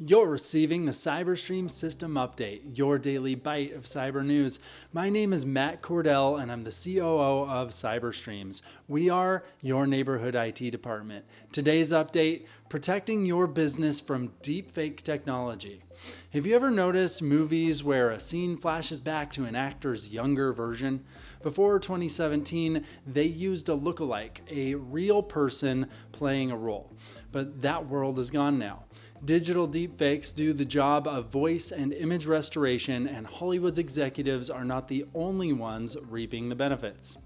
You're receiving the CyberStream System Update, your daily bite of cyber news. My name is Matt Cordell, and I'm the COO of CyberStreams. We are your neighborhood IT department. Today's update, protecting your business from deepfake technology. Have you ever noticed movies where a scene flashes back to an actor's younger version? Before 2017, they used a lookalike, a real person playing a role. But that world is gone now. Digital deepfakes do the job of voice and image restoration, and Hollywood's executives are not the only ones reaping the benefits.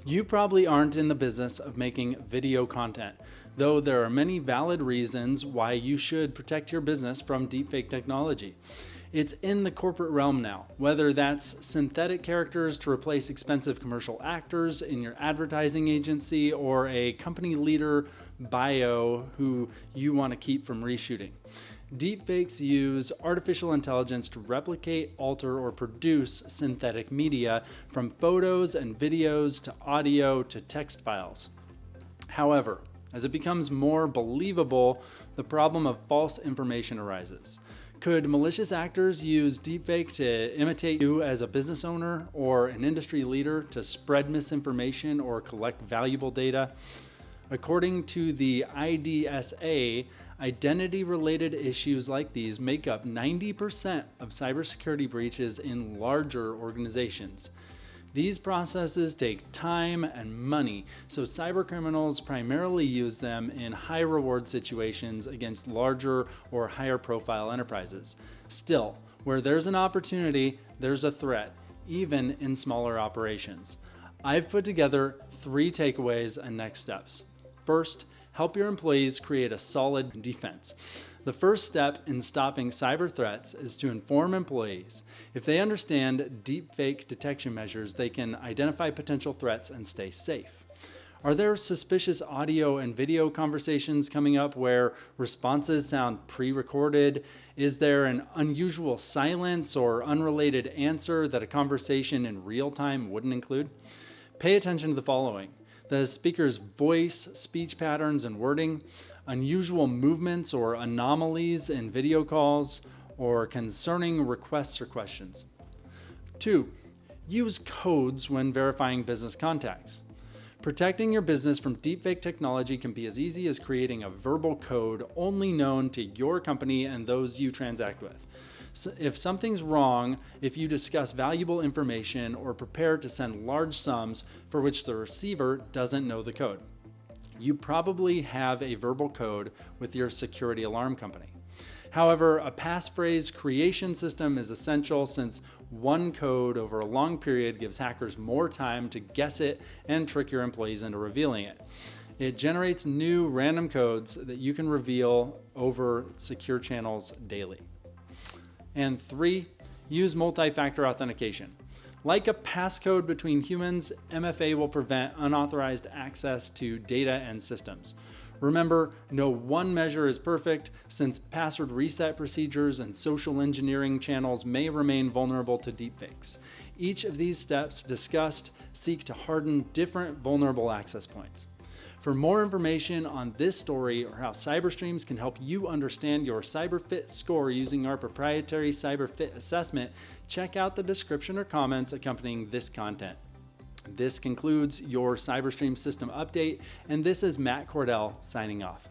You probably aren't in the business of making video content, though there are many valid reasons why you should protect your business from deepfake technology. It's in the corporate realm now, whether that's synthetic characters to replace expensive commercial actors in your advertising agency or a company leader bio who you want to keep from reshooting. Deepfakes use artificial intelligence to replicate, alter, or produce synthetic media, from photos and videos to audio to text files. However, as it becomes more believable, the problem of false information arises. Could malicious actors use deepfake to imitate you as a business owner or an industry leader to spread misinformation or collect valuable data? According to the IDSA, identity-related issues like these make up 90% of cybersecurity breaches in larger organizations. These processes take time and money, so cybercriminals primarily use them in high-reward situations against larger or higher-profile enterprises. Still, where there's an opportunity, there's a threat, even in smaller operations. I've put together 3 takeaways and next steps. First, help your employees create a solid defense. The first step in stopping cyber threats is to inform employees. If they understand deepfake detection measures, they can identify potential threats and stay safe. Are there suspicious audio and video conversations coming up where responses sound pre-recorded? Is there an unusual silence or unrelated answer that a conversation in real time wouldn't include? Pay attention to the following: the speaker's voice, speech patterns, and wording, unusual movements or anomalies in video calls, or concerning requests or questions. 2. Use codes when verifying business contacts. Protecting your business from deepfake technology can be as easy as creating a verbal code only known to your company and those you transact with. So if something's wrong, if you discuss valuable information or prepare to send large sums for which the receiver doesn't know the code, you probably have a verbal code with your security alarm company. However, a passphrase creation system is essential, since one code over a long period gives hackers more time to guess it and trick your employees into revealing it. It generates new random codes that you can reveal over secure channels daily. And 3, use multi-factor authentication. Like a passcode between humans, MFA will prevent unauthorized access to data and systems. Remember, no one measure is perfect, since password reset procedures and social engineering channels may remain vulnerable to deepfakes. Each of these steps discussed seek to harden different vulnerable access points. For more information on this story or how CyberStreams can help you understand your CyberFit score using our proprietary CyberFit assessment, check out the description or comments accompanying this content. This concludes your CyberStream System Update, and this is Matt Cordell signing off.